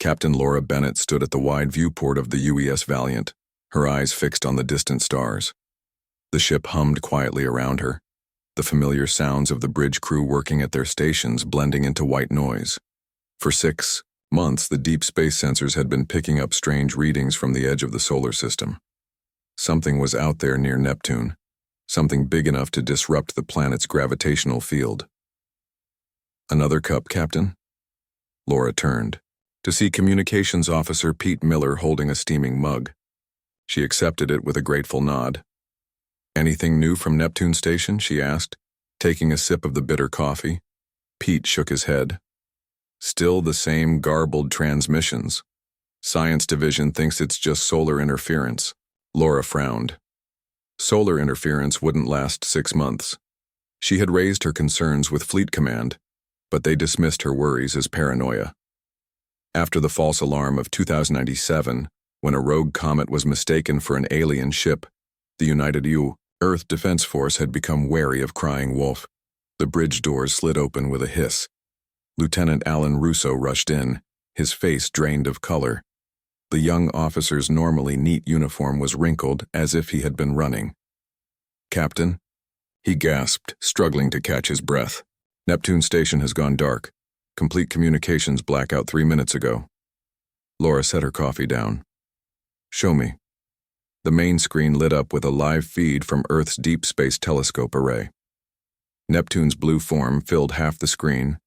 Captain Laura Bennett stood at the wide viewport of the UES Valiant, her eyes fixed on the distant stars. The ship hummed quietly around her, the familiar sounds of the bridge crew working at their stations blending into white noise. For 6 months, the deep space sensors had been picking up strange readings from the edge of the solar system. Something was out there near Neptune, something big enough to disrupt the planet's gravitational field. "Another cup, Captain?" Laura turned, to see Communications Officer Pete Miller holding a steaming mug. She accepted it with a grateful nod. "Anything new from Neptune Station?" she asked, taking a sip of the bitter coffee. Pete shook his head. "Still the same garbled transmissions. Science Division thinks it's just solar interference." Laura frowned. Solar interference wouldn't last 6 months. She had raised her concerns with Fleet Command, but they dismissed her worries as paranoia. After the false alarm of 2097, when a rogue comet was mistaken for an alien ship, the United Earth Defense Force had become wary of Crying Wolf. The bridge doors slid open with a hiss. Lieutenant Alan Russo rushed in, his face drained of color. The young officer's normally neat uniform was wrinkled as if he had been running. "Captain?" he gasped, struggling to catch his breath. "Neptune Station has gone dark. Complete communications blackout 3 minutes ago." Laura set her coffee down. "Show me." The main screen lit up with a live feed from Earth's Deep Space Telescope array. Neptune's blue form filled half the screen,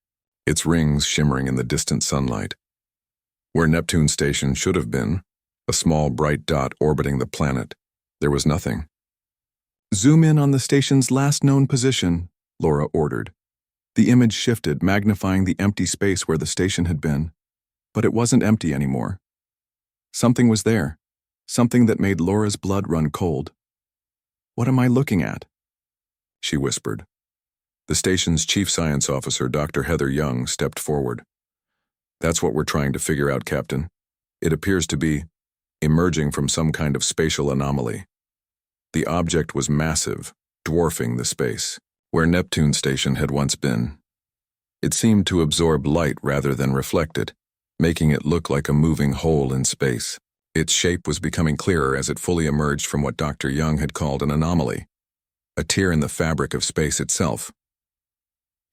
its rings shimmering in the distant sunlight. Where Neptune Station should have been, a small bright dot orbiting the planet, there was nothing. "Zoom in on the station's last known position," Laura ordered. The image shifted, magnifying the empty space where the station had been. But it wasn't empty anymore. Something was there, something that made Laura's blood run cold. "What am I looking at?" she whispered. The station's chief science officer, Dr. Heather Young, stepped forward. "That's what we're trying to figure out, Captain. It appears to be emerging from some kind of spatial anomaly." The object was massive, dwarfing the space where Neptune Station had once been. It seemed to absorb light rather than reflect it, making it look like a moving hole in space. Its shape was becoming clearer as it fully emerged from what Dr. Young had called an anomaly, a tear in the fabric of space itself.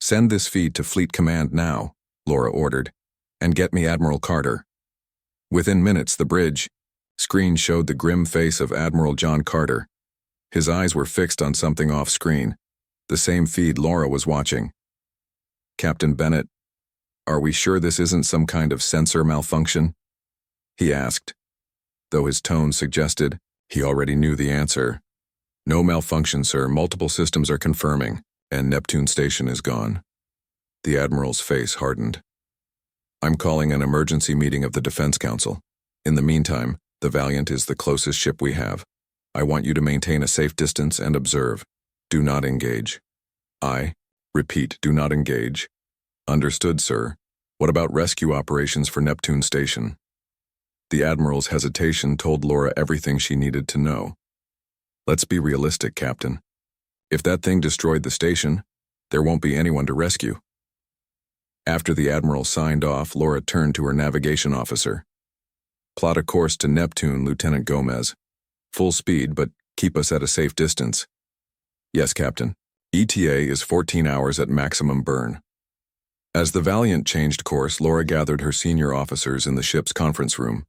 "Send this feed to Fleet Command now," Laura ordered, "and get me Admiral Carter." Within minutes, the bridge screen showed the grim face of Admiral John Carter. His eyes were fixed on something off-screen, the same feed Laura was watching. "Captain Bennett, are we sure this isn't some kind of sensor malfunction?" he asked, though his tone suggested he already knew the answer. "No malfunction, sir. Multiple systems are confirming, and Neptune Station is gone." The Admiral's face hardened. "I'm calling an emergency meeting of the Defense Council. In the meantime, the Valiant is the closest ship we have. I want you to maintain a safe distance and observe. Do not engage." "I repeat, do not engage." "Understood, sir. What about rescue operations for Neptune Station?" The Admiral's hesitation told Laura everything she needed to know. "Let's be realistic, Captain. If that thing destroyed the station, there won't be anyone to rescue." After the Admiral signed off, Laura turned to her navigation officer. "Plot a course to Neptune, Lieutenant Gomez. Full speed, but keep us at a safe distance." "Yes, Captain. ETA is 14 hours at maximum burn." As the Valiant changed course, Laura gathered her senior officers in the ship's conference room.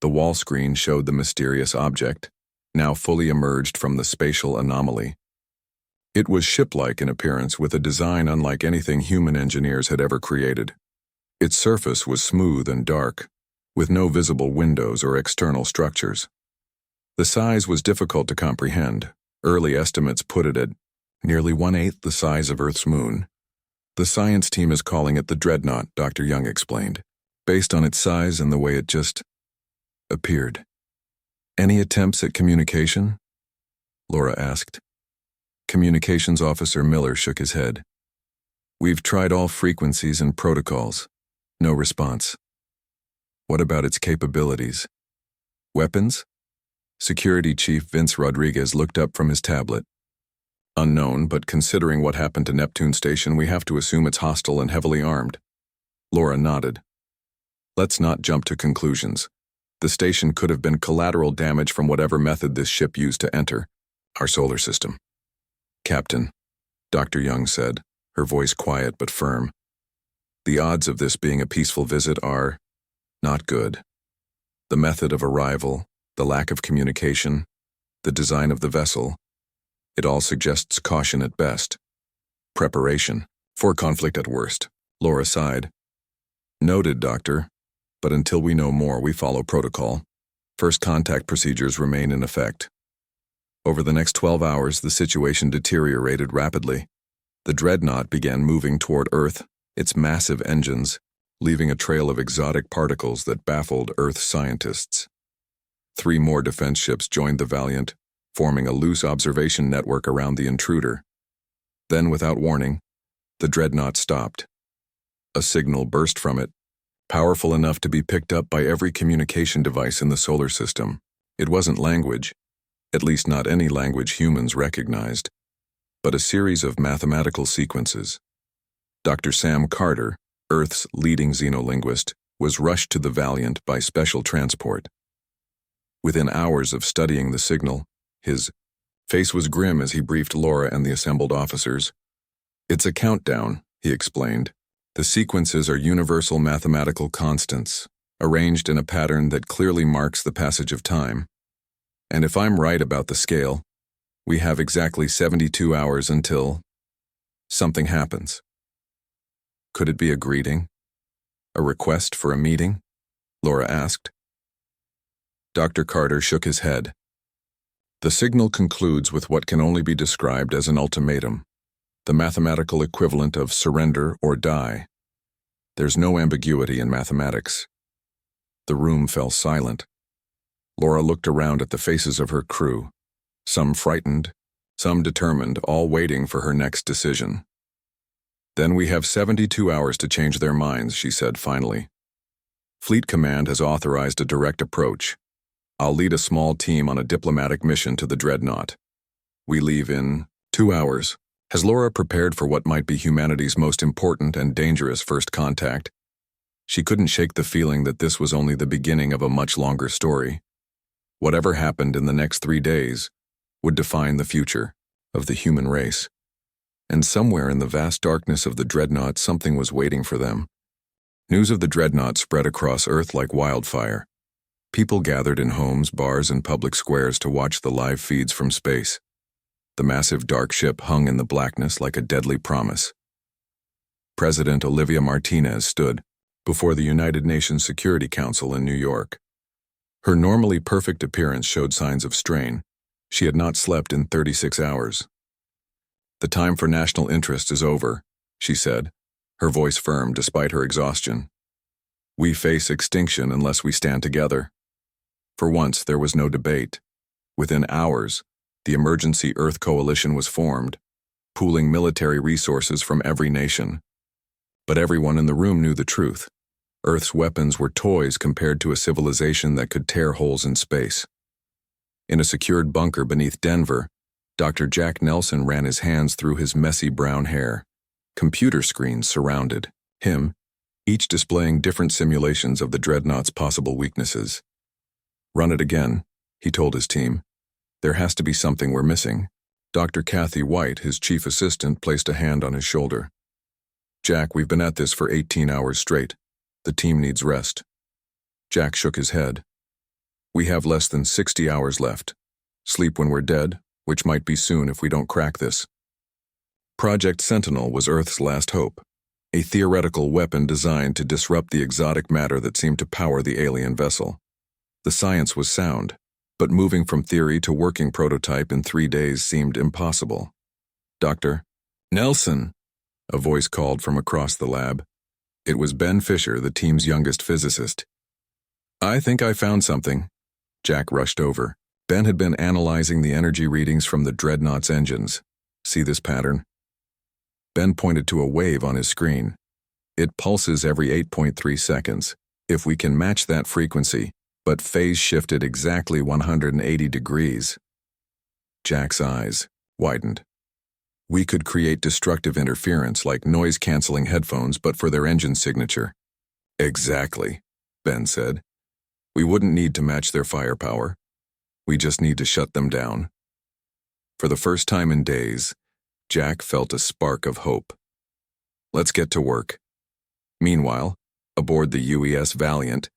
The wall screen showed the mysterious object, now fully emerged from the spatial anomaly. It was ship-like in appearance, with a design unlike anything human engineers had ever created. Its surface was smooth and dark, with no visible windows or external structures. The size was difficult to comprehend. Early estimates put it at nearly 1/8 the size of Earth's moon. "The science team is calling it the Dreadnought," Dr. Young explained, "based on its size and the way it just appeared." "Any attempts at communication?" Laura asked. Communications Officer Miller shook his head. "We've tried all frequencies and protocols. No response." "What about its capabilities?" "Weapons?" Security Chief Vince Rodriguez looked up from his tablet. "Unknown, but considering what happened to Neptune Station, we have to assume it's hostile and heavily armed." Laura nodded. Let's not jump to conclusions. The station could have been collateral damage from whatever method this ship used to enter our solar system. Captain, Dr. Young said, her voice quiet but firm. The odds of this being a peaceful visit are not good. The method of arrival, the lack of communication, the design of the vessel, it all suggests caution at best. Preparation for conflict at worst. Laura sighed. Noted, Doctor, but until we know more, we follow protocol. First contact procedures remain in effect. Over the next 12 hours, the situation deteriorated rapidly. The Dreadnought began moving toward Earth, its massive engines, leaving a trail of exotic particles that baffled Earth scientists. 3 more defense ships joined the Valiant, forming a loose observation network around the intruder. Then, without warning, the Dreadnought stopped. A signal burst from it, powerful enough to be picked up by every communication device in the solar system. It wasn't language, at least not any language humans recognized, but a series of mathematical sequences. Dr. Sam Carter, Earth's leading xenolinguist, was rushed to the Valiant by special transport. Within hours of studying the signal, his face was grim as he briefed Laura and the assembled officers. It's a countdown, he explained. The sequences are universal mathematical constants, arranged in a pattern that clearly marks the passage of time. And if I'm right about the scale, we have exactly 72 hours until something happens. Could it be a greeting? A request for a meeting? Laura asked. Dr. Carter shook his head. The signal concludes with what can only be described as an ultimatum, the mathematical equivalent of surrender or die. There's no ambiguity in mathematics. The room fell silent. Laura looked around at the faces of her crew, some frightened, some determined, all waiting for her next decision. Then we have 72 hours to change their minds, she said finally. Fleet Command has authorized a direct approach. I'll lead a small team on a diplomatic mission to the Dreadnought. We leave in 2 hours. Has Laura prepared for what might be humanity's most important and dangerous first contact? She couldn't shake the feeling that this was only the beginning of a much longer story. Whatever happened in the next 3 days would define the future of the human race. And somewhere in the vast darkness of the Dreadnought, something was waiting for them. News of the Dreadnought spread across Earth like wildfire. People gathered in homes, bars, and public squares to watch the live feeds from space. The massive dark ship hung in the blackness like a deadly promise. President Olivia Martinez stood before the United Nations Security Council in New York. Her normally perfect appearance showed signs of strain. She had not slept in 36 hours. The time for national interest is over, she said, her voice firm despite her exhaustion. We face extinction unless we stand together. For once, there was no debate. Within hours, the Emergency Earth Coalition was formed, pooling military resources from every nation. But everyone in the room knew the truth. Earth's weapons were toys compared to a civilization that could tear holes in space. In a secured bunker beneath Denver, Dr. Jack Nelson ran his hands through his messy brown hair. Computer screens surrounded him, each displaying different simulations of the Dreadnought's possible weaknesses. Run it again, he told his team. There has to be something we're missing. Dr. Kathy White, his chief assistant, placed a hand on his shoulder. Jack, we've been at this for 18 hours straight. The team needs rest. Jack shook his head. We have less than 60 hours left. Sleep when we're dead, which might be soon if we don't crack this. Project Sentinel was Earth's last hope, a theoretical weapon designed to disrupt the exotic matter that seemed to power the alien vessel. The science was sound, but moving from theory to working prototype in 3 days seemed impossible. Dr. Nelson, a voice called from across the lab. It was Ben Fisher, the team's youngest physicist. I think I found something. Jack rushed over. Ben had been analyzing the energy readings from the Dreadnought's engines. See this pattern? Ben pointed to a wave on his screen. It pulses every 8.3 seconds. If we can match that frequency, but phase shifted exactly 180 degrees. Jack's eyes widened. We could create destructive interference like noise-canceling headphones but for their engine signature. Exactly. Ben said. We wouldn't need to match their firepower. We just need to shut them down. For the first time in days, Jack felt a spark of hope. Let's get to work. Meanwhile, aboard the UES Valiant,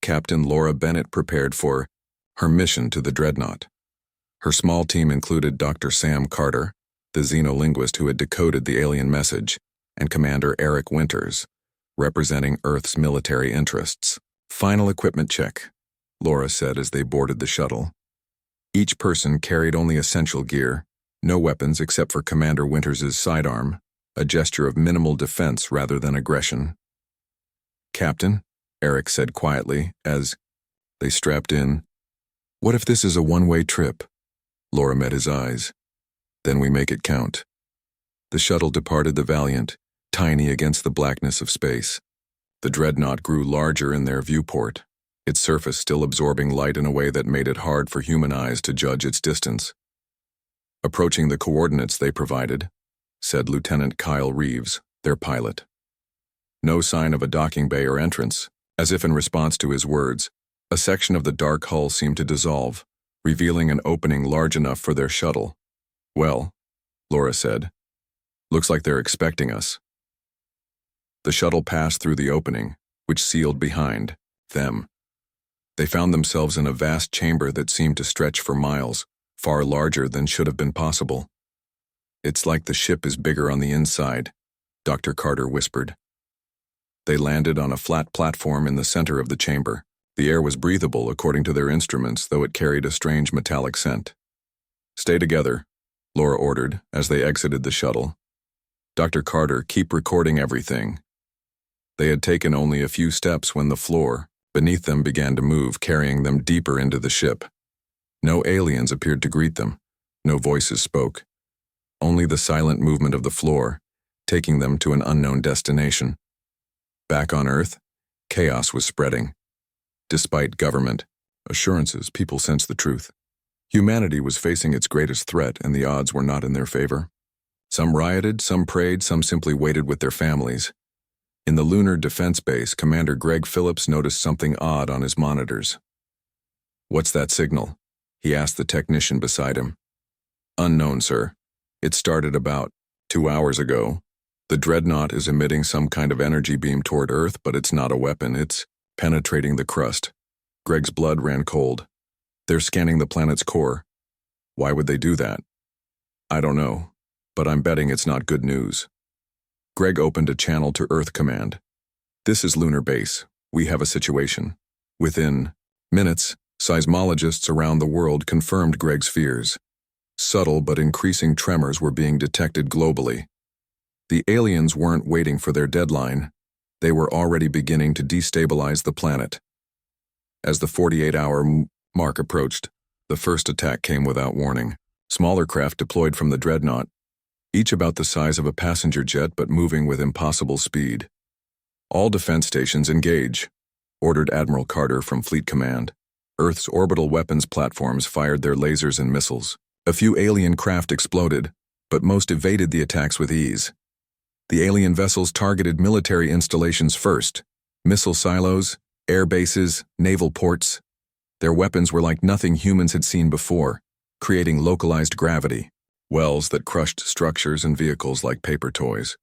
Captain Laura Bennett prepared for her mission to the Dreadnought. Her small team included Dr. Sam Carter, the xenolinguist who had decoded the alien message, and Commander Eric Winters, representing Earth's military interests. Final equipment check, Laura said as they boarded the shuttle. Each person carried only essential gear, no weapons except for Commander Winters' sidearm, a gesture of minimal defense rather than aggression. Captain, Eric said quietly as they strapped in. What if this is a one-way trip? Laura met his eyes. Then we make it count. The shuttle departed the Valiant, tiny against the blackness of space. The Dreadnought grew larger in their viewport, its surface still absorbing light in a way that made it hard for human eyes to judge its distance. Approaching the coordinates they provided, said Lieutenant Kyle Reeves, their pilot. No sign of a docking bay or entrance. As if in response to his words, a section of the dark hull seemed to dissolve, revealing an opening large enough for their shuttle. Well, Laura said, looks like they're expecting us. The shuttle passed through the opening, which sealed behind them. They found themselves in a vast chamber that seemed to stretch for miles, far larger than should have been possible. It's like the ship is bigger on the inside, Dr. Carter whispered. They landed on a flat platform in the center of the chamber. The air was breathable according to their instruments, though it carried a strange metallic scent. Stay together, Laura ordered as they exited the shuttle. Dr. Carter, keep recording everything. They had taken only a few steps when the floor beneath them began to move, carrying them deeper into the ship. No aliens appeared to greet them. No voices spoke. Only the silent movement of the floor, taking them to an unknown destination. Back on Earth, chaos was spreading. Despite government assurances, people sensed the truth. Humanity was facing its greatest threat, and the odds were not in their favor. Some rioted, some prayed, some simply waited with their families. In the Lunar Defense Base, Commander Greg Phillips noticed something odd on his monitors. What's that signal? He asked the technician beside him. Unknown, sir. It started about 2 hours ago. The Dreadnought is emitting some kind of energy beam toward Earth, but it's not a weapon. It's penetrating the crust. Greg's blood ran cold. They're scanning the planet's core. Why would they do that? I don't know, but I'm betting it's not good news. Greg opened a channel to Earth Command. This is Lunar Base. We have a situation. Within minutes, seismologists around the world confirmed Greg's fears. Subtle but increasing tremors were being detected globally. The aliens weren't waiting for their deadline. They were already beginning to destabilize the planet. As the 48-hour mark approached, the first attack came without warning. Smaller craft deployed from the Dreadnought, each about the size of a passenger jet but moving with impossible speed. All defense stations engage, ordered Admiral Carter from Fleet Command. Earth's orbital weapons platforms fired their lasers and missiles. A few alien craft exploded, but most evaded the attacks with ease. The alien vessels targeted military installations first, missile silos, air bases, naval ports. Their weapons were like nothing humans had seen before, creating localized gravity, wells that crushed structures and vehicles like paper toys.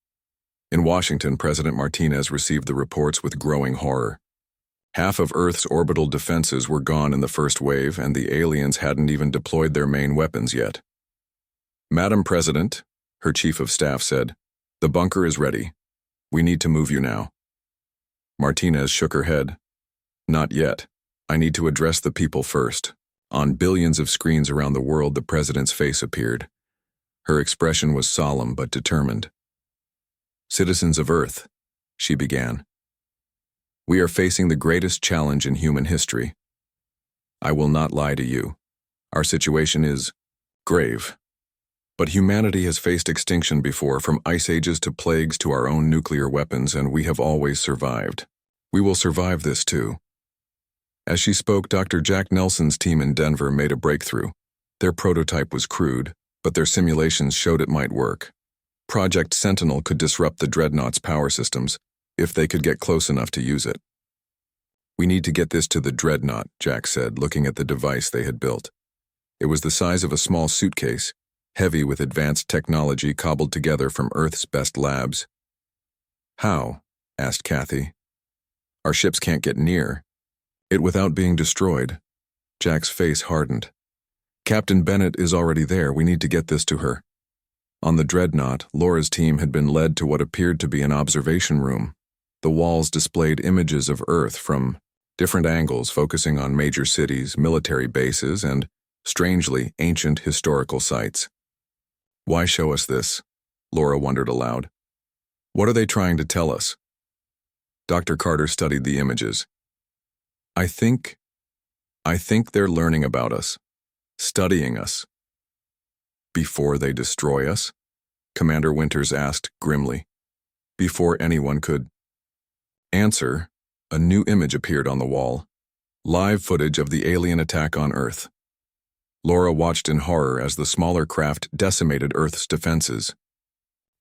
In Washington, President Martinez received the reports with growing horror. Half of Earth's orbital defenses were gone in the first wave, and the aliens hadn't even deployed their main weapons yet. Madam President, her chief of staff said, the bunker is ready. We need to move you now. Martinez shook her head. Not yet. I need to address the people first. On billions of screens around the world, the president's face appeared. Her expression was solemn but determined. Citizens of Earth, she began. We are facing the greatest challenge in human history. I will not lie to you. Our situation is grave. But humanity has faced extinction before, from ice ages to plagues to our own nuclear weapons, and we have always survived. We will survive this too. As she spoke, Dr. Jack Nelson's team in Denver made a breakthrough. Their prototype was crude, but their simulations showed it might work. Project Sentinel could disrupt the Dreadnought's power systems if they could get close enough to use it. We need to get this to the Dreadnought, Jack said, looking at the device they had built. It was the size of a small suitcase, heavy with advanced technology cobbled together from Earth's best labs. How? Asked Kathy. Our ships can't get near it without being destroyed. Jack's face hardened. Captain Bennett is already there. We need to get this to her. On the Dreadnought, Laura's team had been led to what appeared to be an observation room. The walls displayed images of Earth from different angles, focusing on major cities, military bases, and, strangely, ancient historical sites. Why show us this? Laura wondered aloud. What are they trying to tell us? Dr. Carter studied the images. I think they're learning about us, studying us. Before they destroy us? Commander Winters asked grimly. Before anyone could answer, a new image appeared on the wall. Live footage of the alien attack on Earth. Laura watched in horror as the smaller craft decimated Earth's defenses.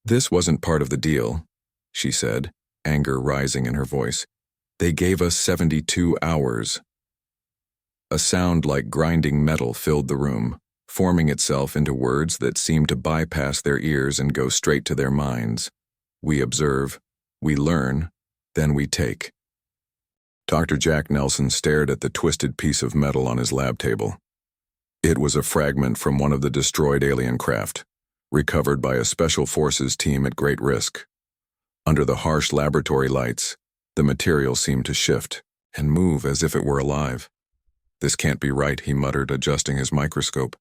This wasn't part of the deal, she said, anger rising in her voice. They gave us 72 hours. A sound like grinding metal filled the room, forming itself into words that seemed to bypass their ears and go straight to their minds. We observe, we learn, then we take. Dr. Jack Nelson stared at the twisted piece of metal on his lab table. It was a fragment from one of the destroyed alien craft, recovered by a special forces team at great risk. Under the harsh laboratory lights, the material seemed to shift and move as if it were alive. This can't be right, he muttered, adjusting his microscope.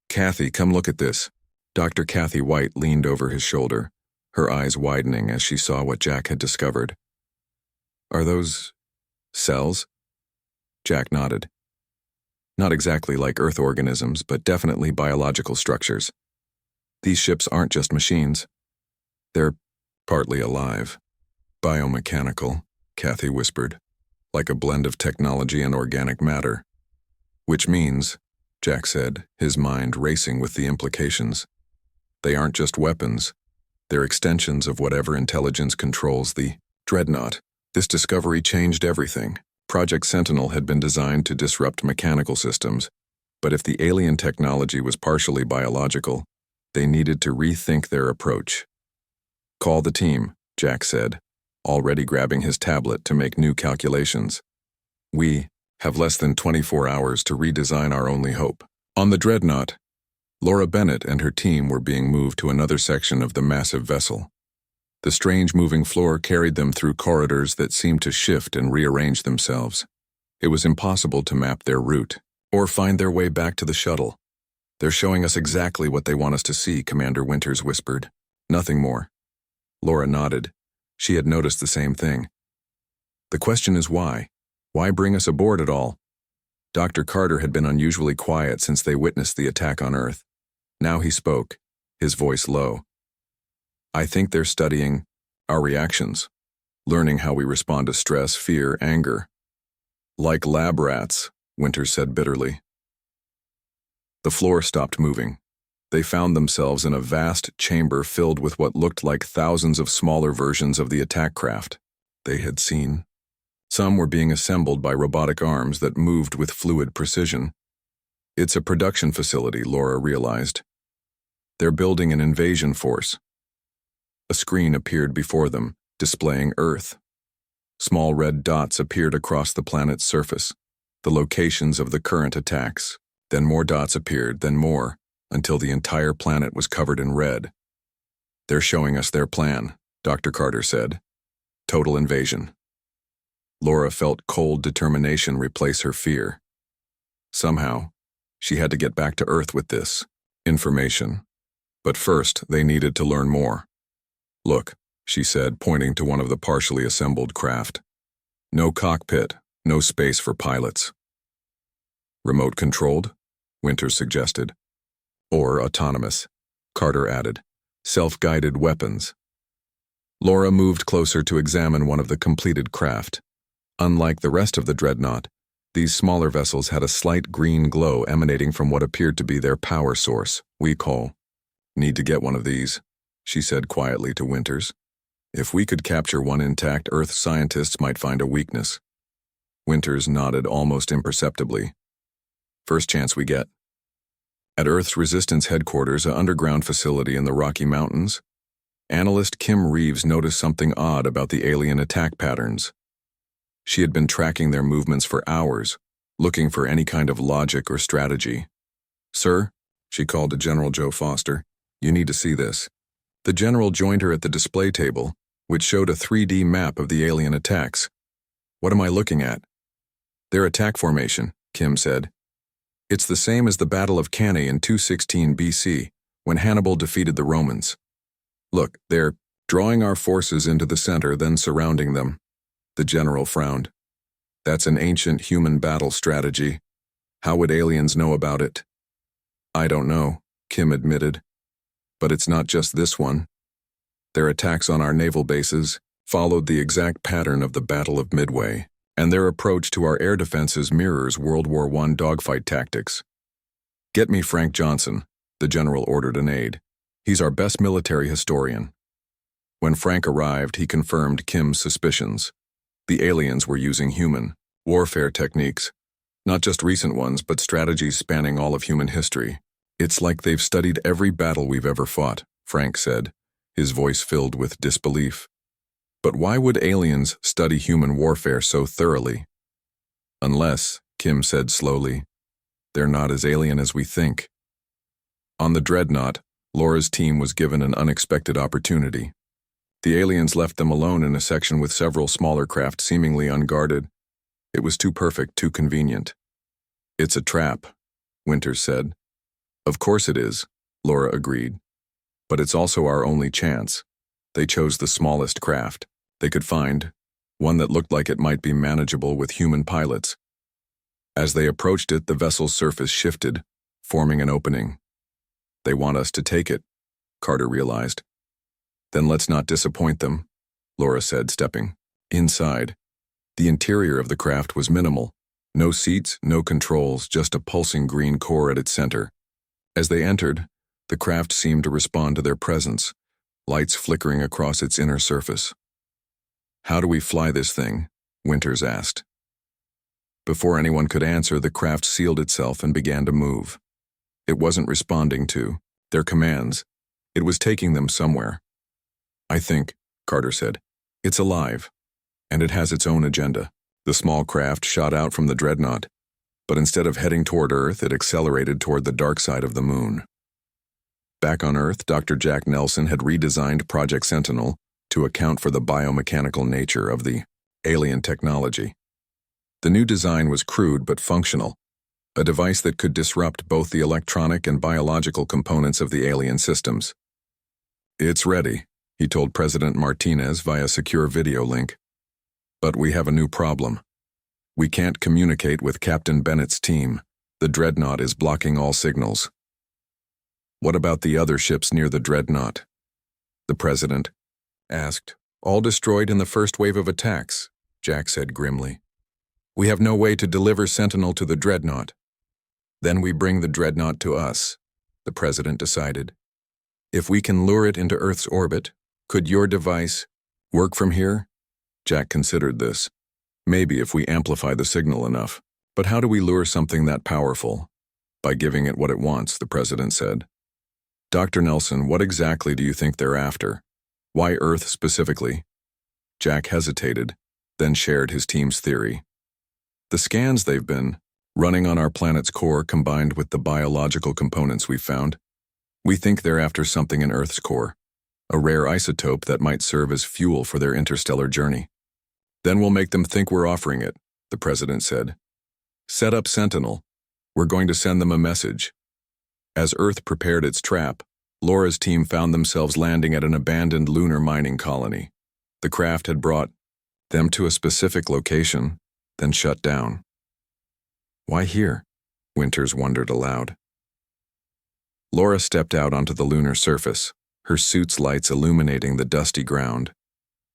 Kathy, come look at this. Dr. Kathy White leaned over his shoulder, her eyes widening as she saw what Jack had discovered. Are those cells? Jack nodded. Not exactly like Earth organisms, but definitely biological structures. These ships aren't just machines. They're partly alive. Biomechanical, Kathy whispered, like a blend of technology and organic matter. Which means, Jack said, his mind racing with the implications, they aren't just weapons. They're extensions of whatever intelligence controls the Dreadnought. This discovery changed everything. Project Sentinel had been designed to disrupt mechanical systems, but if the alien technology was partially biological, they needed to rethink their approach. Call the team, Jack said, already grabbing his tablet to make new calculations. We have less than 24 hours to redesign our only hope. On the Dreadnought, Laura Bennett and her team were being moved to another section of the massive vessel. The strange moving floor carried them through corridors that seemed to shift and rearrange themselves. It was impossible to map their route or find their way back to the shuttle. They're showing us exactly what they want us to see, Commander Winters whispered. Nothing more. Laura nodded. She had noticed the same thing. The question is why? Why bring us aboard at all? Dr. Carter had been unusually quiet since they witnessed the attack on Earth. Now he spoke, his voice low. I think they're studying our reactions, learning how we respond to stress, fear, anger. Like lab rats, Winters said bitterly. The floor stopped moving. They found themselves in a vast chamber filled with what looked like thousands of smaller versions of the attack craft they had seen. Some were being assembled by robotic arms that moved with fluid precision. It's a production facility, Laura realized. They're building an invasion force. A screen appeared before them, displaying Earth. Small red dots appeared across the planet's surface, the locations of the current attacks. Then more dots appeared, then more, until the entire planet was covered in red. They're showing us their plan, Dr. Carter said. Total invasion. Laura felt cold determination replace her fear. Somehow, she had to get back to Earth with this information. But first, they needed to learn more. Look, she said, pointing to one of the partially assembled craft. No cockpit, no space for pilots. Remote-controlled? Winters suggested. Or autonomous, Carter added. Self-guided weapons. Laura moved closer to examine one of the completed craft. Unlike the rest of the Dreadnought, these smaller vessels had a slight green glow emanating from what appeared to be their power source. We call. Need to get one of these, she said quietly to Winters. If we could capture one intact, Earth scientists might find a weakness. Winters nodded almost imperceptibly. First chance we get. At Earth's Resistance headquarters, an underground facility in the Rocky Mountains, analyst Kim Reeves noticed something odd about the alien attack patterns. She had been tracking their movements for hours, looking for any kind of logic or strategy. "Sir," she called to General Joe Foster, "you need to see this." The general joined her at the display table, which showed a 3D map of the alien attacks. "What am I looking at?" "Their attack formation," Kim said. "It's the same as the Battle of Cannae in 216 BC, when Hannibal defeated the Romans. Look, they're drawing our forces into the center, then surrounding them." The general frowned. "That's an ancient human battle strategy. How would aliens know about it?" "I don't know," Kim admitted. "But it's not just this one. Their attacks on our naval bases followed the exact pattern of the Battle of Midway, and their approach to our air defenses mirrors World War I dogfight tactics." "Get me Frank Johnson," the general ordered an aide. "He's our best military historian." When Frank arrived, he confirmed Kim's suspicions. The aliens were using human warfare techniques, not just recent ones, but strategies spanning all of human history. "It's like they've studied every battle we've ever fought," Frank said, his voice filled with disbelief. "But why would aliens study human warfare so thoroughly?" "Unless," Kim said slowly, "they're not as alien as we think." On the Dreadnought, Laura's team was given an unexpected opportunity. The aliens left them alone in a section with several smaller craft seemingly unguarded. It was too perfect, too convenient. "It's a trap," Winters said. "Of course it is," Laura agreed. "But it's also our only chance." They chose the smallest craft they could find, one that looked like it might be manageable with human pilots. As they approached it, the vessel's surface shifted, forming an opening. "They want us to take it," Carter realized. "Then let's not disappoint them," Laura said, stepping inside. The interior of the craft was minimal. No seats, no controls, just a pulsing green core at its center. As they entered, the craft seemed to respond to their presence, lights flickering across its inner surface. "How do we fly this thing?" Winters asked. Before anyone could answer, the craft sealed itself and began to move. It wasn't responding to their commands. It was taking them somewhere. "I think," Carter said, "it's alive, and it has its own agenda." The small craft shot out from the Dreadnought, but instead of heading toward Earth, it accelerated toward the dark side of the moon. Back on Earth, Dr. Jack Nelson had redesigned Project Sentinel to account for the biomechanical nature of the alien technology. The new design was crude but functional, a device that could disrupt both the electronic and biological components of the alien systems. "It's ready," he told President Martinez via secure video link. "But we have a new problem. We can't communicate with Captain Bennett's team. The Dreadnought is blocking all signals." "What about the other ships near the Dreadnought?" the president asked. "All destroyed in the first wave of attacks," Jack said grimly. "We have no way to deliver Sentinel to the Dreadnought." "Then we bring the Dreadnought to us," the president decided. "If we can lure it into Earth's orbit, could your device work from here?" Jack considered this. "Maybe if we amplify the signal enough. But how do we lure something that powerful?" "By giving it what it wants," the president said. "Dr. Nelson, what exactly do you think they're after? Why Earth specifically?" Jack hesitated, then shared his team's theory. "The scans they've been running on our planet's core combined with the biological components we've found, we think they're after something in Earth's core, a rare isotope that might serve as fuel for their interstellar journey. Then we'll make them think we're offering it," the president said. "Set up Sentinel. We're going to send them a message." As Earth prepared its trap, Laura's team found themselves landing at an abandoned lunar mining colony. The craft had brought them to a specific location, then shut down. "Why here?" Winters wondered aloud. Laura stepped out onto the lunar surface, her suit's lights illuminating the dusty ground.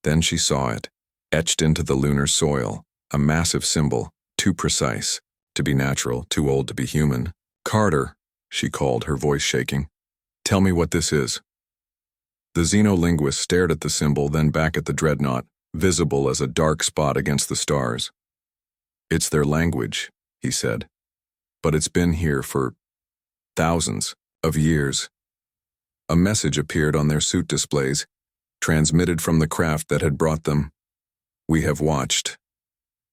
Then she saw it, etched into the lunar soil, a massive symbol, too precise to be natural, too old to be human. "Carter," she called, her voice shaking. "Tell me what this is." The xenolinguist stared at the symbol, then back at the Dreadnought, visible as a dark spot against the stars. It's their language, he said. But it's been here for thousands of years. A message appeared on their suit displays, transmitted from the craft that had brought them. We have watched.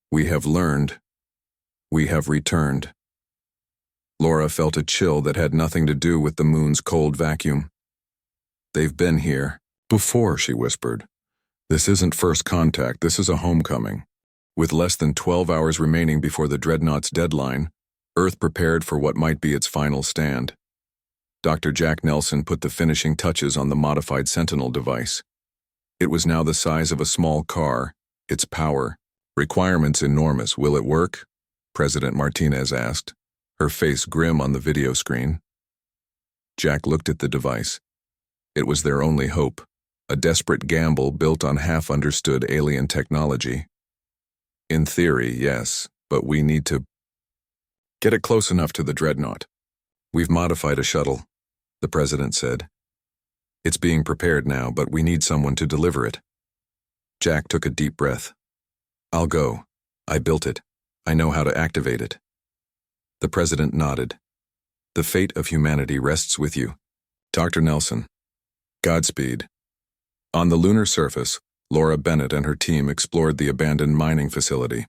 We have learned. We have returned. Laura felt a chill that had nothing to do with the moon's cold vacuum. They've been here before, she whispered. This isn't first contact, this is a homecoming. With less than 12 hours remaining before the Dreadnought's deadline, Earth prepared for what might be its final stand. Dr. Jack Nelson put the finishing touches on the modified Sentinel device. It was now the size of a small car, its power, requirements enormous. Will it work? President Martinez asked, her face grim on the video screen. Jack looked at the device. It was their only hope, a desperate gamble built on half-understood alien technology. In theory, yes, but we need to get it close enough to the Dreadnought. We've modified a shuttle, the president said. It's being prepared now, but we need someone to deliver it. Jack took a deep breath. I'll go. I built it. I know how to activate it. The president nodded. The fate of humanity rests with you, Dr. Nelson. Godspeed. On the lunar surface, Laura Bennett and her team explored the abandoned mining facility.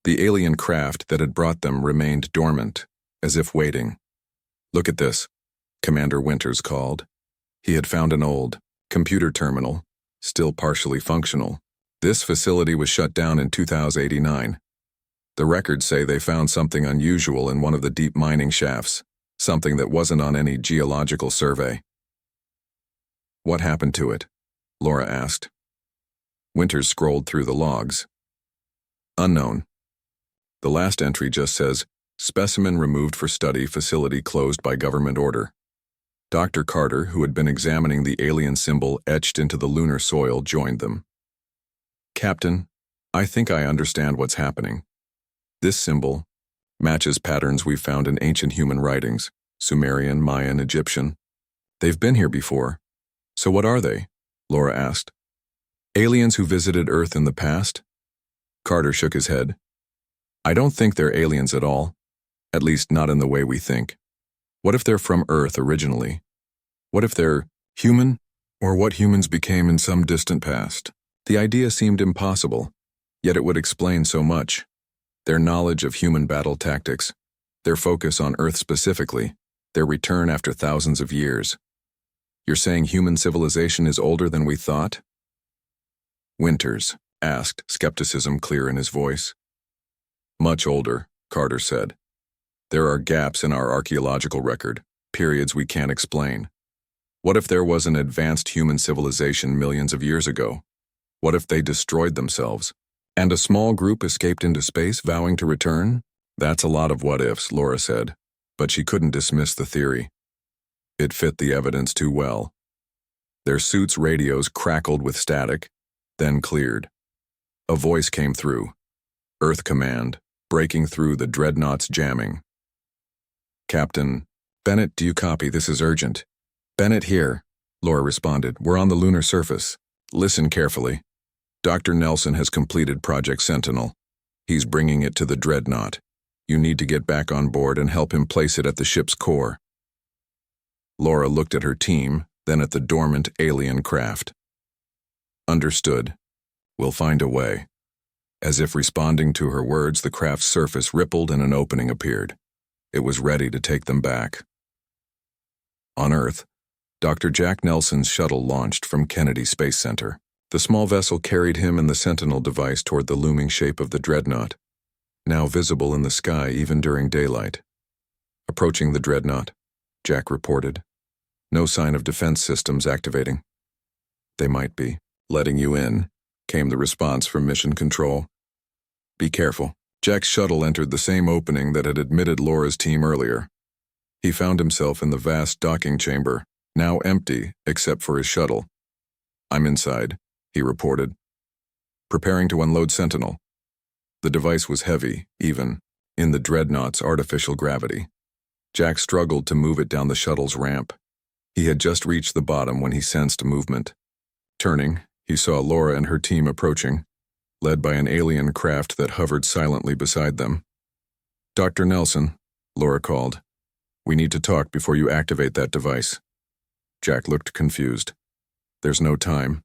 The alien craft that had brought them remained dormant, as if waiting. Look at this, Commander Winters called. He had found an old computer terminal, still partially functional. This facility was shut down in 2089. The records say they found something unusual in one of the deep mining shafts, something that wasn't on any geological survey. What happened to it? Laura asked. Winters scrolled through the logs. Unknown. The last entry just says, specimen removed for study, facility closed by government order. Dr. Carter, who had been examining the alien symbol etched into the lunar soil, joined them. Captain, I think I understand what's happening. This symbol matches patterns we've found in ancient human writings, Sumerian, Mayan, Egyptian. They've been here before. So what are they? Laura asked. Aliens who visited Earth in the past? Carter shook his head. I don't think they're aliens at all. At least not in the way we think. What if they're from Earth originally? What if they're human? Or what humans became in some distant past? The idea seemed impossible, yet it would explain so much. Their knowledge of human battle tactics, their focus on Earth specifically, their return after thousands of years. You're saying human civilization is older than we thought? Winters asked, skepticism clear in his voice. Much older, Carter said. There are gaps in our archaeological record, periods we can't explain. What if there was an advanced human civilization millions of years ago? What if they destroyed themselves? And a small group escaped into space, vowing to return? That's a lot of what-ifs, Laura said, but she couldn't dismiss the theory. It fit the evidence too well. Their suits' radios crackled with static, then cleared. A voice came through. Earth Command, breaking through the Dreadnought's jamming. Captain Bennett, do you copy? This is urgent. Bennett here, Laura responded. We're on the lunar surface. Listen carefully. Dr. Nelson has completed Project Sentinel. He's bringing it to the Dreadnought. You need to get back on board and help him place it at the ship's core. Laura looked at her team, then at the dormant alien craft. Understood. We'll find a way. As if responding to her words, the craft's surface rippled and an opening appeared. It was ready to take them back. On Earth, Dr. Jack Nelson's shuttle launched from Kennedy Space Center. The small vessel carried him and the Sentinel device toward the looming shape of the Dreadnought, now visible in the sky even during daylight. Approaching the Dreadnought, Jack reported. No sign of defense systems activating. They might be. Letting you in, came the response from Mission Control. Be careful. Jack's shuttle entered the same opening that had admitted Laura's team earlier. He found himself in the vast docking chamber, now empty except for his shuttle. I'm inside, he reported. Preparing to unload Sentinel. The device was heavy, even, in the Dreadnought's artificial gravity. Jack struggled to move it down the shuttle's ramp. He had just reached the bottom when he sensed movement. Turning, he saw Laura and her team approaching. led by an alien craft that hovered silently beside them. "Dr. Nelson," Laura called. "We need to talk before you activate that device." Jack looked confused. "There's no time.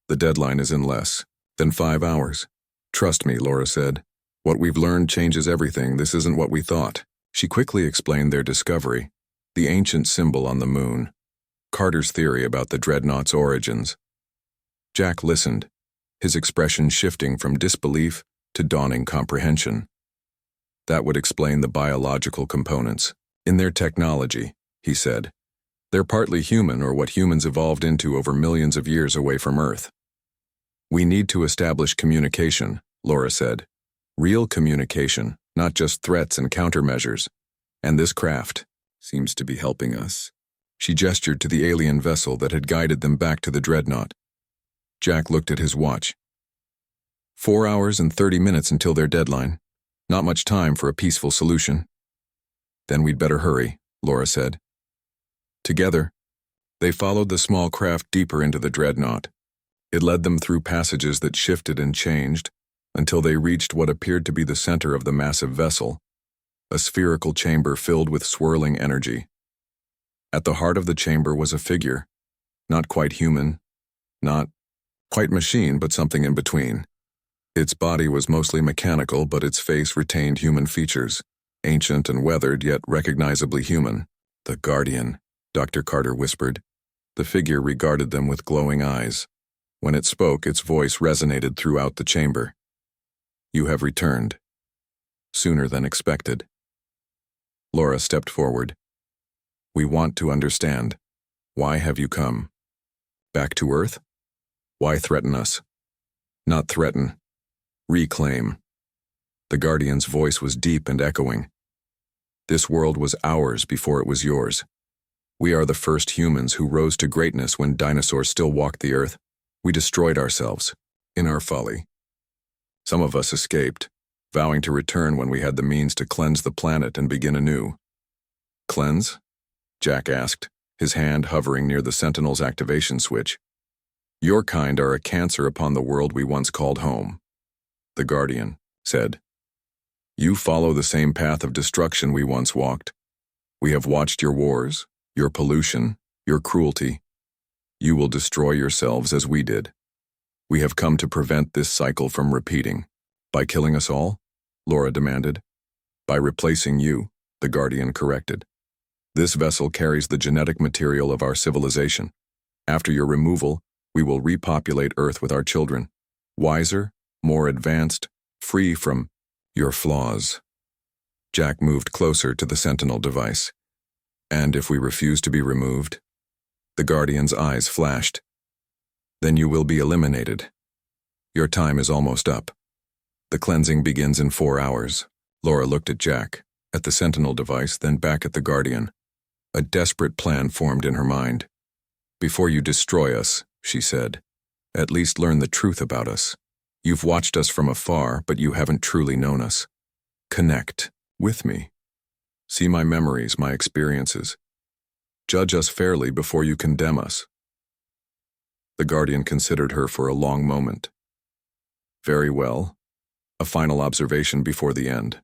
The deadline is in less than 5 hours. Trust me," Laura said. "What we've learned changes everything. This isn't what we thought." She quickly explained their discovery, the ancient symbol on the moon, Carter's theory about the Dreadnought's origins. Jack listened, his expression shifting from disbelief to dawning comprehension. That would explain the biological components. "In their technology," he said, "they're partly human, or what humans evolved into over millions of years away from Earth." "We need to establish communication," Laura said. "Real communication, not just threats and countermeasures. And this craft seems to be helping us." She gestured to the alien vessel that had guided them back to the Dreadnought. Jack looked at his watch. 4 hours and 30 minutes until their deadline. Not much time for a peaceful solution. "Then we'd better hurry," Laura said. Together, they followed the small craft deeper into the Dreadnought. It led them through passages that shifted and changed until they reached what appeared to be the center of the massive vessel, a spherical chamber filled with swirling energy. At the heart of the chamber was a figure, not quite human, not quite machine, but something in between. Its body was mostly mechanical, but its face retained human features, ancient and weathered, yet recognizably human. "The Guardian," Dr. Carter whispered. The figure regarded them with glowing eyes. When it spoke, its voice resonated throughout the chamber. "You have returned. Sooner than expected." Laura stepped forward. "We want to understand. Why have you come? Back to Earth? Why threaten us?" "Not threaten. Reclaim." The Guardian's voice was deep and echoing. "This world was ours before it was yours. We are the first humans who rose to greatness when dinosaurs still walked the Earth. We destroyed ourselves, in our folly. Some of us escaped, vowing to return when we had the means to cleanse the planet and begin anew." "Cleanse?" Jack asked, his hand hovering near the Sentinel's activation switch. "Your kind are a cancer upon the world we once called home," the Guardian said. "You follow the same path of destruction we once walked. We have watched your wars, your pollution, your cruelty. You will destroy yourselves as we did. We have come to prevent this cycle from repeating." "By killing us all?" Laura demanded. "By replacing you," the Guardian corrected. "This vessel carries the genetic material of our civilization. After your removal, we will repopulate Earth with our children, wiser, more advanced, free from your flaws." Jack moved closer to the Sentinel device. "And if we refuse to be removed?" The Guardian's eyes flashed. "Then you will be eliminated. Your time is almost up. The cleansing begins in 4 hours." Laura looked at Jack, at the Sentinel device, then back at the Guardian. A desperate plan formed in her mind. "Before you destroy us," she said, "at least learn the truth about us. You've watched us from afar, but you haven't truly known us. Connect with me. See my memories, my experiences. Judge us fairly before you condemn us." The Guardian considered her for a long moment. "Very well." A final observation before the end.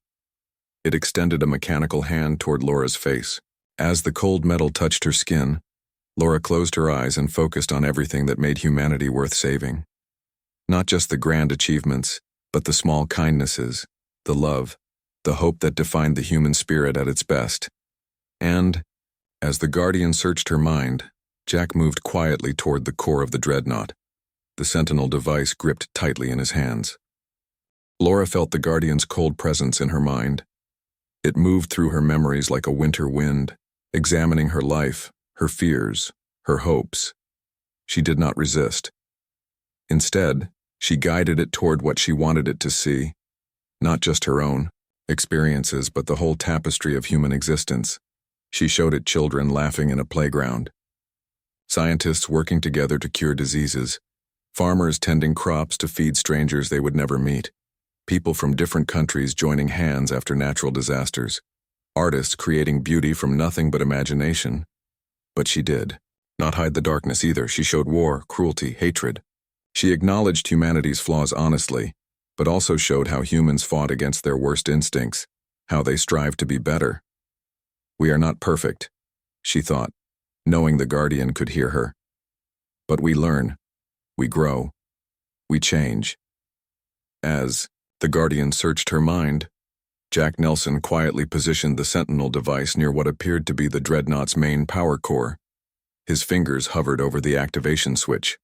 It extended a mechanical hand toward Laura's face. As the cold metal touched her skin, Laura closed her eyes and focused on everything that made humanity worth saving. Not just the grand achievements, but the small kindnesses, the love, the hope that defined the human spirit at its best. And, as the Guardian searched her mind, Jack moved quietly toward the core of the Dreadnought, the Sentinel device gripped tightly in his hands. Laura felt the Guardian's cold presence in her mind. It moved through her memories like a winter wind, examining her life, her fears, her hopes. She did not resist. Instead, she guided it toward what she wanted it to see, not just her own experiences, but the whole tapestry of human existence. She showed it children laughing in a playground, scientists working together to cure diseases, farmers tending crops to feed strangers they would never meet, people from different countries joining hands after natural disasters, artists creating beauty from nothing but imagination. But she did not hide the darkness either. She showed war, cruelty, hatred. She acknowledged humanity's flaws honestly, but also showed how humans fought against their worst instincts, how they strive to be better. We are not perfect, she thought, knowing the Guardian could hear her. But we learn, we grow, we change. As the Guardian searched her mind, Jack Nelson quietly positioned the Sentinel device near what appeared to be the Dreadnought's main power core. His fingers hovered over the activation switch.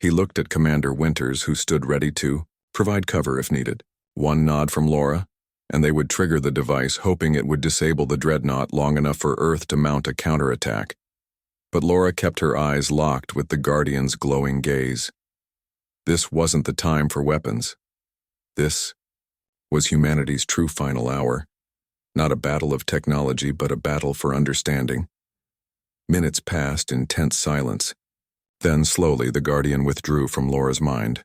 He looked at Commander Winters, who stood ready to provide cover if needed. One nod from Laura, and they would trigger the device, hoping it would disable the Dreadnought long enough for Earth to mount a counterattack. But Laura kept her eyes locked with the Guardian's glowing gaze. This wasn't the time for weapons. This was humanity's true final hour. Not a battle of technology, but a battle for understanding. Minutes passed in tense silence. Then, slowly, the Guardian withdrew from Laura's mind.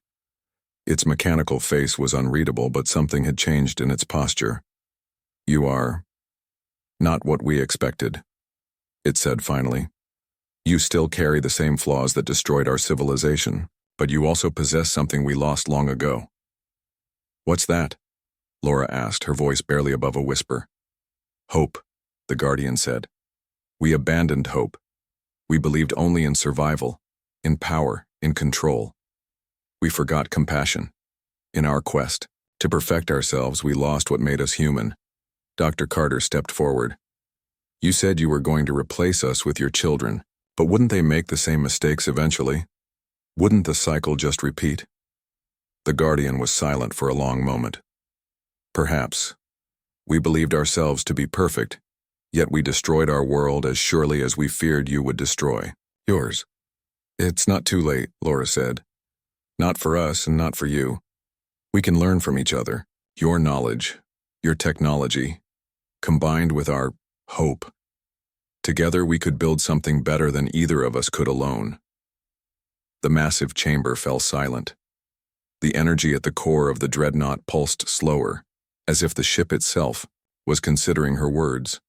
Its mechanical face was unreadable, but something had changed in its posture. "You are not what we expected," it said finally. "You still carry the same flaws that destroyed our civilization, but you also possess something we lost long ago." "What's that?" Laura asked, her voice barely above a whisper. "Hope," the Guardian said. "We abandoned hope. We believed only in survival, in power, in control. We forgot compassion. In our quest to perfect ourselves, we lost what made us human." Dr. Carter stepped forward. "You said you were going to replace us with your children, but wouldn't they make the same mistakes eventually? Wouldn't the cycle just repeat?" The Guardian was silent for a long moment. "Perhaps. We believed ourselves to be perfect, yet we destroyed our world as surely as we feared you would destroy yours." "It's not too late," Laura said. "Not for us and not for you. We can learn from each other. Your knowledge, your technology, combined with our hope. Together we could build something better than either of us could alone." The massive chamber fell silent. The energy at the core of the Dreadnought pulsed slower, as if the ship itself was considering her words.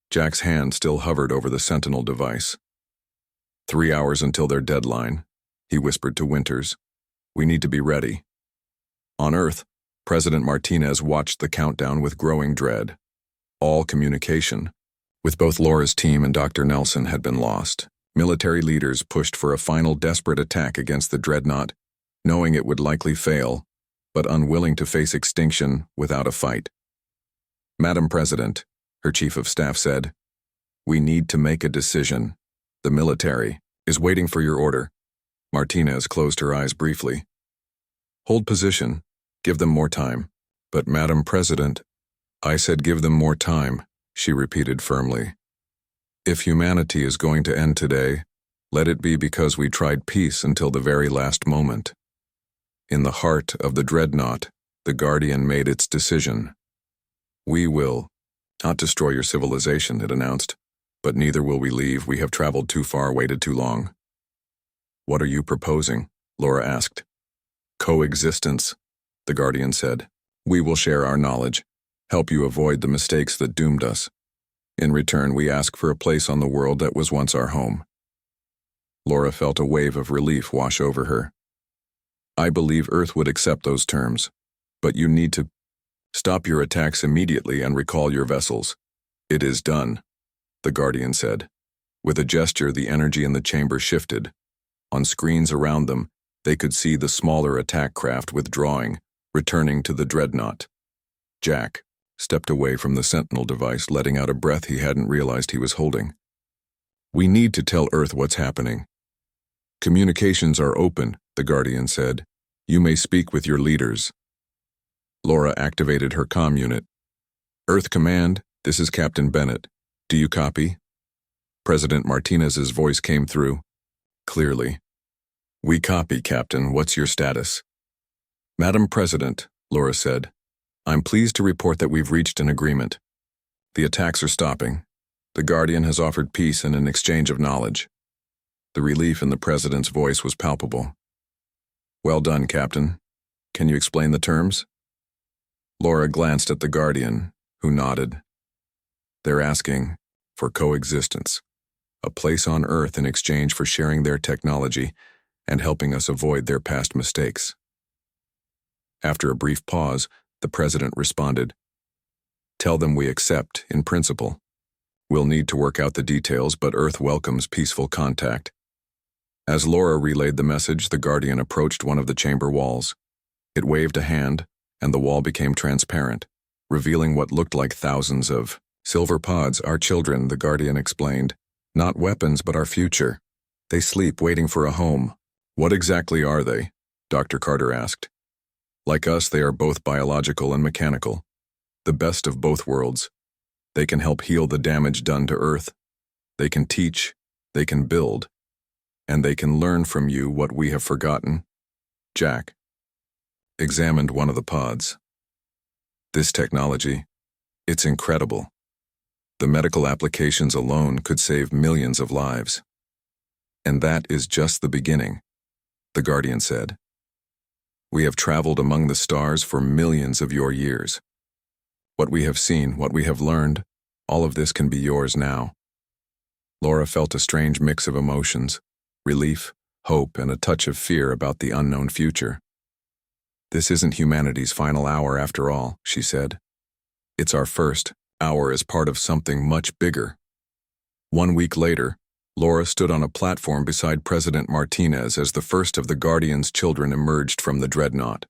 Jack's hand still hovered over the Sentinel device. 3 hours until their deadline," he whispered to Winters. "We need to be ready." On Earth, President Martinez watched the countdown with growing dread. All communication with both Laura's team and Dr. Nelson had been lost. Military leaders pushed for a final desperate attack against the Dreadnought, knowing it would likely fail, but unwilling to face extinction without a fight. "Madam President," her chief of staff said, "we need to make a decision. The military is waiting for your order." Martinez closed her eyes briefly. "Hold position. Give them more time." "But Madam President," "I said give them more time," she repeated firmly. "If humanity is going to end today, let it be because we tried peace until the very last moment." In the heart of the Dreadnought, the Guardian made its decision. "We will not destroy your civilization," it announced, "but neither will we leave. We have traveled too far, waited too long." "What are you proposing?" Laura asked. "Coexistence," the Guardian said. "We will share our knowledge, help you avoid the mistakes that doomed us. In return, we ask for a place on the world that was once our home." Laura felt a wave of relief wash over her. "I believe Earth would accept those terms, but you need to stop your attacks immediately and recall your vessels." "It is done," the Guardian said. With a gesture, the energy in the chamber shifted. On screens around them, they could see the smaller attack craft withdrawing, returning to the Dreadnought. Jack stepped away from the Sentinel device, letting out a breath he hadn't realized he was holding. "We need to tell Earth what's happening." "Communications are open," the Guardian said. "You may speak with your leaders." Laura activated her comm unit. "Earth Command, this is Captain Bennett. Do you copy?" President Martinez's voice came through, clearly. "We copy, Captain. What's your status?" "Madam President," Laura said, "I'm pleased to report that we've reached an agreement. The attacks are stopping. The Guardian has offered peace and an exchange of knowledge." The relief in the President's voice was palpable. "Well done, Captain. Can you explain the terms?" Laura glanced at the Guardian, who nodded. "They're asking for coexistence, a place on Earth in exchange for sharing their technology and helping us avoid their past mistakes." After a brief pause, the president responded, "Tell them we accept, in principle. We'll need to work out the details, but Earth welcomes peaceful contact." As Laura relayed the message, the Guardian approached one of the chamber walls. It waved a hand, and the wall became transparent, revealing what looked like thousands of silver pods. "Our children," the Guardian explained. "Not weapons, but our future. They sleep, waiting for a home." "What exactly are they?" Dr. Carter asked. "Like us, they are both biological and mechanical. The best of both worlds. They can help heal the damage done to Earth. They can teach, they can build, and they can learn from you what we have forgotten." Jack examined one of the pods. "This technology, it's incredible. The medical applications alone could save millions of lives." "And that is just the beginning," the Guardian said. "We have traveled among the stars for millions of your years. What we have seen, what we have learned, all of this can be yours now." Laura felt a strange mix of emotions, relief, hope, and a touch of fear about the unknown future. "This isn't humanity's final hour after all," she said. "It's our first hour as part of something much bigger." 1 week later, Laura stood on a platform beside President Martinez as the first of the Guardian's children emerged from the Dreadnought.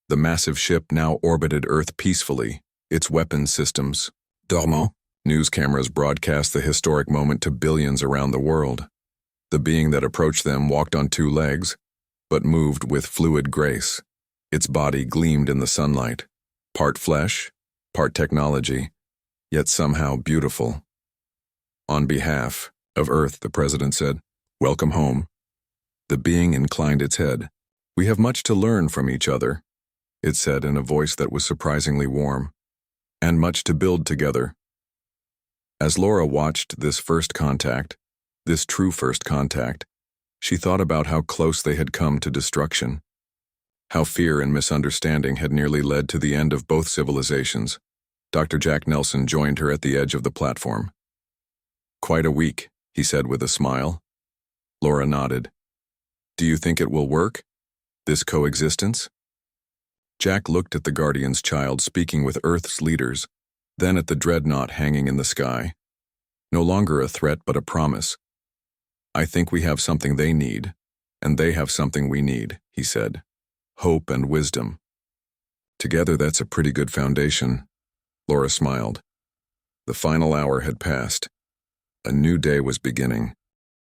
The massive ship now orbited Earth peacefully, its weapons systems dormant. News cameras broadcast the historic moment to billions around the world. The being that approached them walked on 2 legs, but moved with fluid grace. Its body gleamed in the sunlight, part flesh, part technology, yet somehow beautiful. "On behalf of Earth," the president said, "welcome home." The being inclined its head. "We have much to learn from each other," it said in a voice that was surprisingly warm, "and much to build together." As Laura watched this first contact, this true first contact, she thought about how close they had come to destruction, how fear and misunderstanding had nearly led to the end of both civilizations. Dr. Jack Nelson joined her at the edge of the platform. "Quite a week," he said with a smile. Laura nodded. "Do you think it will work, this coexistence?" Jack looked at the Guardian's child speaking with Earth's leaders, then at the Dreadnought hanging in the sky. No longer a threat, but a promise. "I think we have something they need, and they have something we need," he said. "Hope and wisdom. Together, that's a pretty good foundation." Laura smiled. The final hour had passed. A new day was beginning.